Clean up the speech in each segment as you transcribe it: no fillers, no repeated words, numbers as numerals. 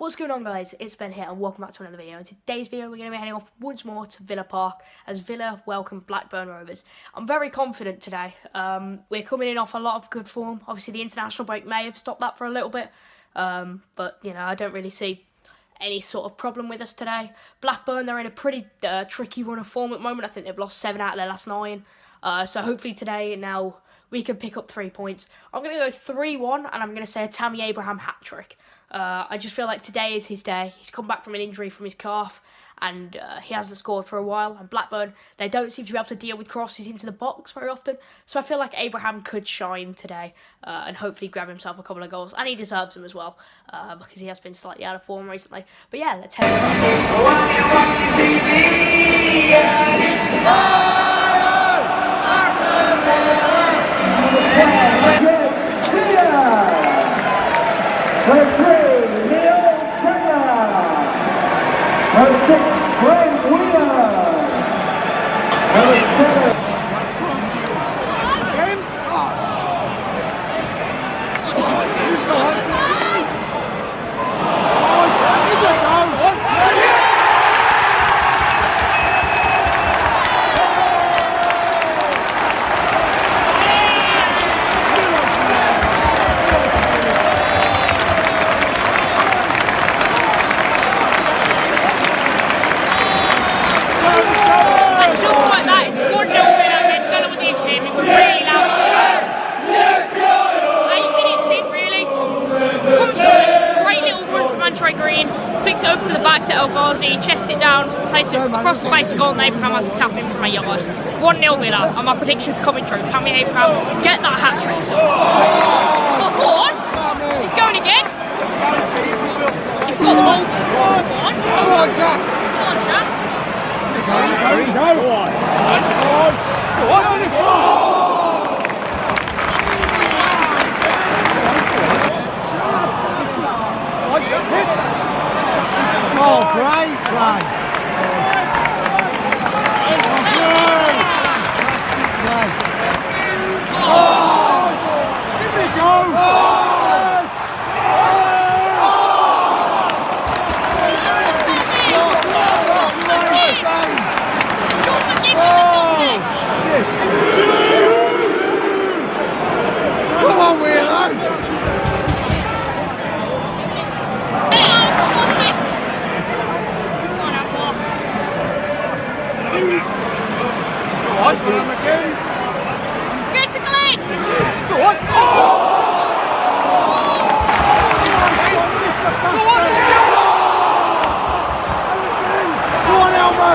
What's going on, guys? It's Ben here and welcome back to another video. In today's video we're going to be heading off once more to Villa Park as Villa welcome Blackburn Rovers. I'm very confident today. We're coming in off a lot of good form. Obviously the international break may have stopped that for a little bit, but you know, I don't really see any sort of problem with us today. Blackburn, they're in a pretty tricky run of form at the moment. I think they've lost 7 out of their last 9. So hopefully today now we can pick up 3 points. I'm going to go 3-1 and I'm going to say a Tammy Abraham hat-trick. I just feel like today is his day. He's come back from an injury from his calf and he hasn't scored for a while. And Blackburn, they don't seem to be able to deal with crosses into the box very often. So I feel like Abraham could shine today and hopefully grab himself a couple of goals. And he deserves them as well because he has been slightly out of form recently. But yeah, let's head Number 6, Frank Wheeler. Number 7. Flicks it over to the back to El Ghazi, chests it down, plays it across the face of goal, and Abraham has to tap in from a yard. 1-0 Villa, and my prediction's coming true. Tammy Abraham, get that hat-trick. Oh, go on! He's going again! He forgot the ball. Go on! Go on, Jack! Go on, Jack! Oh, great play! Oh, here we go! Yes! Oh, shit! Come on, Wheeler! Good to Glenn! Go on! Oh! Go on, Elmo!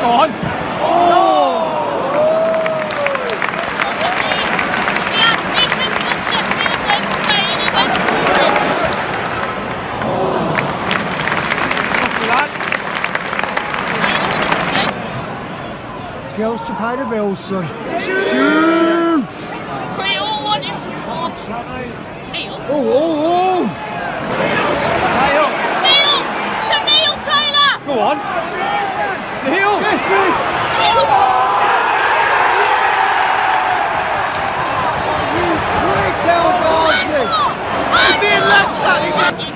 Go on! Skills to pay the bills, son. Shoot! We all want him to score. Neil. Oh! Neil! To Neil Taylor! Go on! Neil! Neil! He's being left at him!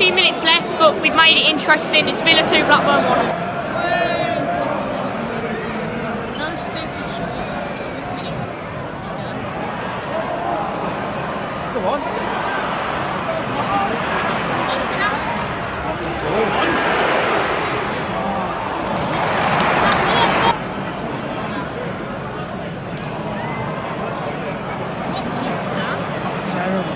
15 minutes left, but we've made it interesting. It's Villa 2, Blackburn 1. Come on. Terrible.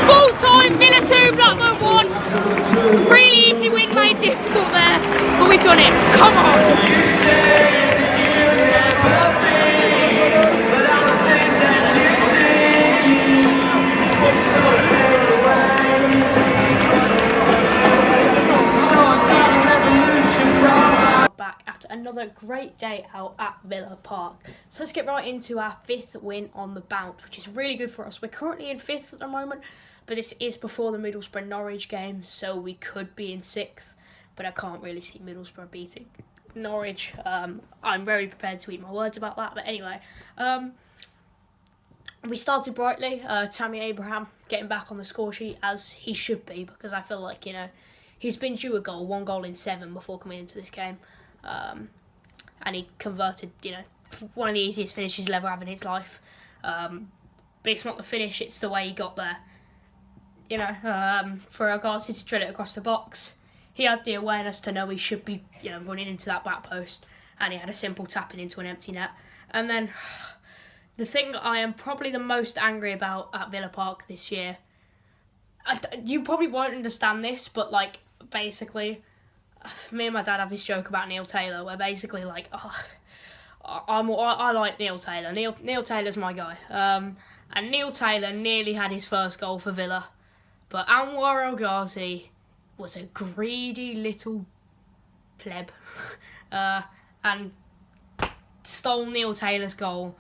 Full time, Villa 2, Blackburn 1. Really easy win, made difficult there, but we've done it. Come on. Back after another great day out at Villa Park. So let's get right into our 5th win on the bounce, which is really good for us. We're currently in 5th at the moment, but this is before the Middlesbrough-Norwich game, so we could be in 6th, but I can't really see Middlesbrough beating Norwich. I'm very prepared to eat my words about that, but anyway. We started brightly. Tammy Abraham getting back on the score sheet, as he should be, because I feel like, he's been due a goal, 1 goal in 7 before coming into this game. And he converted, one of the easiest finishes he'll ever have in his life. But it's not the finish, it's the way he got there. For Agassi to drill it across the box, he had the awareness to know he should be, running into that back post, and he had a simple tapping into an empty net. And then, the thing I am probably the most angry about at Villa Park this year, you probably won't understand this, but, basically, me and my dad have this joke about Neil Taylor, where basically, I like Neil Taylor. Neil Taylor's my guy. And Neil Taylor nearly had his first goal for Villa, but Anwar El Ghazi was a greedy little pleb, and stole Neil Taylor's goal,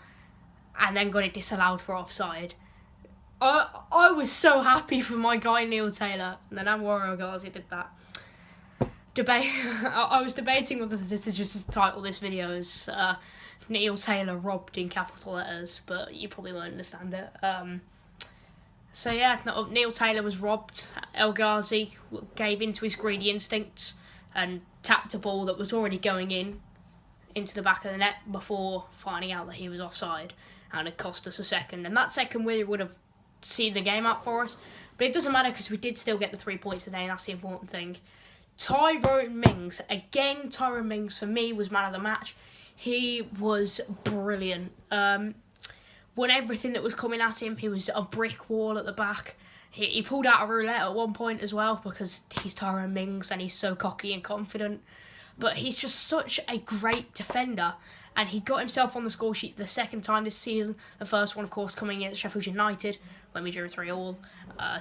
and then got it disallowed for offside. I was so happy for my guy Neil Taylor, and then Anwar El Ghazi did that. I was debating whether to just title this video as Neil Taylor robbed in capital letters, but you probably won't understand it. So yeah, Neil Taylor was robbed. El Ghazi gave into his greedy instincts and tapped a ball that was already going into the back of the net before finding out that he was offside, and it cost us a second. And that second really would have seen the game out for us, but it doesn't matter because we did still get the 3 points today, and that's the important thing. Tyrone Mings, again, Tyrone Mings for me was man of the match. He was brilliant. Won everything that was coming at him. He was a brick wall at the back. He pulled out a roulette at one point as well, because he's Tyrone Mings and he's so cocky and confident. But he's just such a great defender, and he got himself on the score sheet the second time this season. The first one, of course, coming in at Sheffield United when we drew 3-3.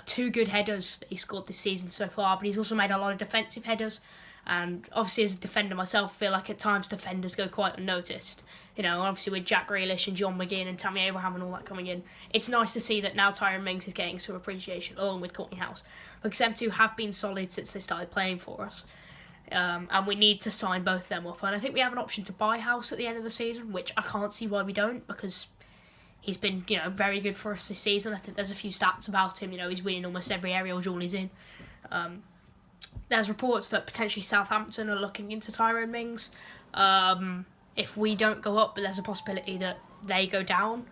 2 good headers that he scored this season so far, but he's also made a lot of defensive headers. And obviously, as a defender myself, I feel like at times defenders go quite unnoticed. Obviously with Jack Grealish and John McGinn and Tammy Abraham and all that coming in, it's nice to see that now Tyrone Mings is getting some appreciation, along with Courtney House, because them two have been solid since they started playing for us. And we need to sign both of them up. And I think we have an option to buy House at the end of the season, which I can't see why we don't, because he's been, very good for us this season. I think there's a few stats about him. He's winning almost every aerial duel he's in. There's reports that potentially Southampton are looking into Tyrone Mings. If we don't go up, but there's a possibility that they go down.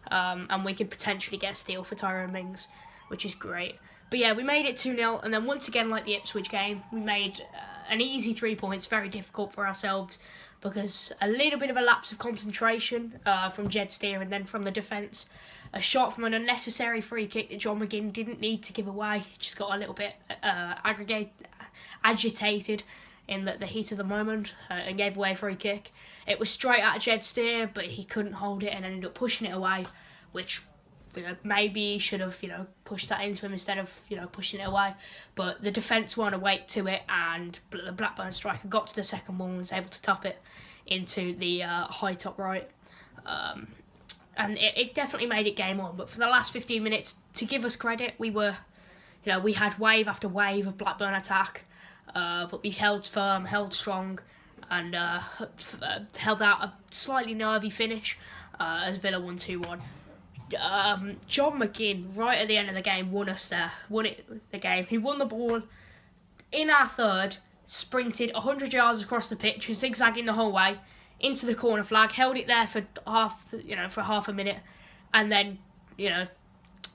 And we could potentially get a steal for Tyrone Mings, which is great. But yeah, we made it 2-0, and then once again, like the Ipswich game, we made an easy 3 points, very difficult for ourselves, because a little bit of a lapse of concentration from Jed Steer and then from the defence. A shot from an unnecessary free kick that John McGinn didn't need to give away. He just got a little bit agitated in the heat of the moment and gave away a free kick. It was straight at Jed Steer, but he couldn't hold it and ended up pushing it away, which maybe he should have pushed that into him instead of pushing it away. But the defence weren't awake to it, and the Blackburn striker got to the second ball and was able to top it into the high top right. And it definitely made it game on. But for the last 15 minutes, to give us credit, we were, we had wave after wave of Blackburn attack, but we held firm, held strong, and held out a slightly nervy finish as Villa won 2-1. John McGinn, right at the end of the game, won the game. He won the ball in our third, sprinted 100 yards across the pitch, zigzagging the whole way into the corner flag, held it there for half a minute, and then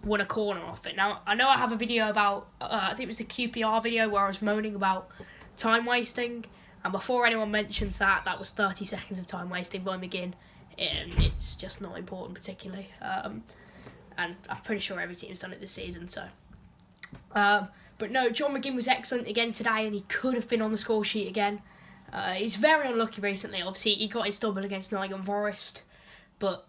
won a corner off it. Now I know I have a video about I think it was the QPR video where I was moaning about time wasting, and before anyone mentions that was 30 seconds of time wasting by McGinn. It's just not important particularly, and I'm pretty sure every team's done it this season. So, but no, John McGinn was excellent again today, and he could have been on the score sheet again. He's very unlucky recently. Obviously, he got his double against Nottingham Forest, but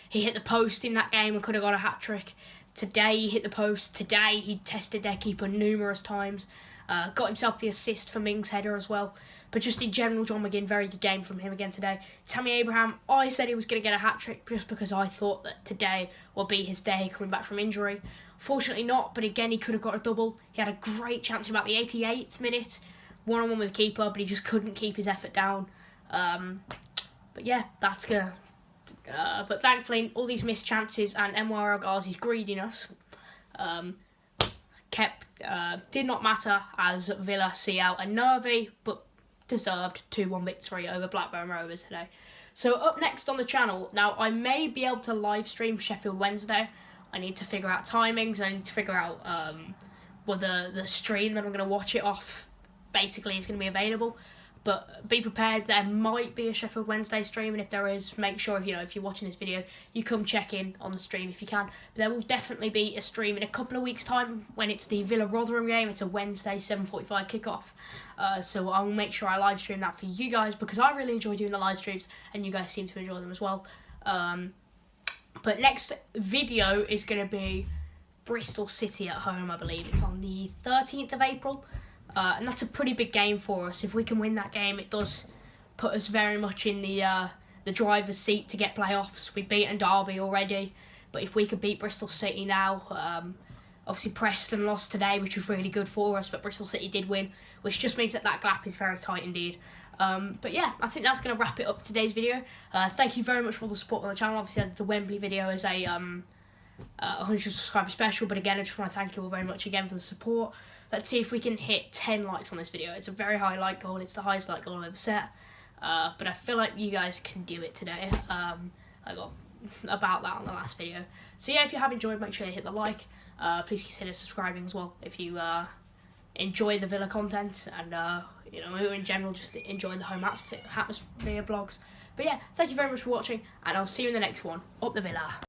he hit the post in that game and could have got a hat trick. Today he hit the post. Today he tested their keeper numerous times. Got himself the assist for Mings' header as well. But just in general, John McGinn, very good game from him again today. Tammy Abraham, I said he was going to get a hat-trick just because I thought that today would be his day coming back from injury. Fortunately not, but again, he could have got a double. He had a great chance in about the 88th minute, one-on-one with the keeper, but he just couldn't keep his effort down. But yeah, that's going to... but thankfully, all these missed chances and Anwar El Ghazi's greediness did not matter as Villa see out a nervy but deserved 2-1 victory over Blackburn Rovers today. So up next on the channel, now I may be able to live stream Sheffield Wednesday. I need to figure out timings. I need to figure out whether the stream that I'm going to watch it off basically is going to be available. But be prepared, there might be a Sheffield Wednesday stream, and if there is, make sure if you're watching this video, you come check in on the stream if you can. But there will definitely be a stream in a couple of weeks' time when it's the Villa-Rotherham game. It's a Wednesday 7:45 kickoff. So I will make sure I live stream that for you guys because I really enjoy doing the live streams, and you guys seem to enjoy them as well. But next video is going to be Bristol City at home, I believe. It's on the 13th of April. And that's a pretty big game for us. If we can win that game, it does put us very much in the driver's seat to get playoffs. We've beaten Derby already, but if we could beat Bristol City now, obviously Preston lost today, which was really good for us, but Bristol City did win, which just means that gap is very tight indeed. But yeah, I think that's going to wrap it up for today's video. Thank you very much for all the support on the channel. Obviously, the Wembley video is a 100 subscriber special, but again, I just want to thank you all very much again for the support. Let's see if we can hit 10 likes on this video. It's a very high like goal. It's the highest like goal I've ever set. But I feel like you guys can do it today. I got about that on the last video. So yeah, if you have enjoyed, make sure you hit the like. Please consider subscribing as well if you enjoy the Villa content and in general just enjoy the home atmosphere vlogs. But yeah, thank you very much for watching, and I'll see you in the next one. Up the Villa.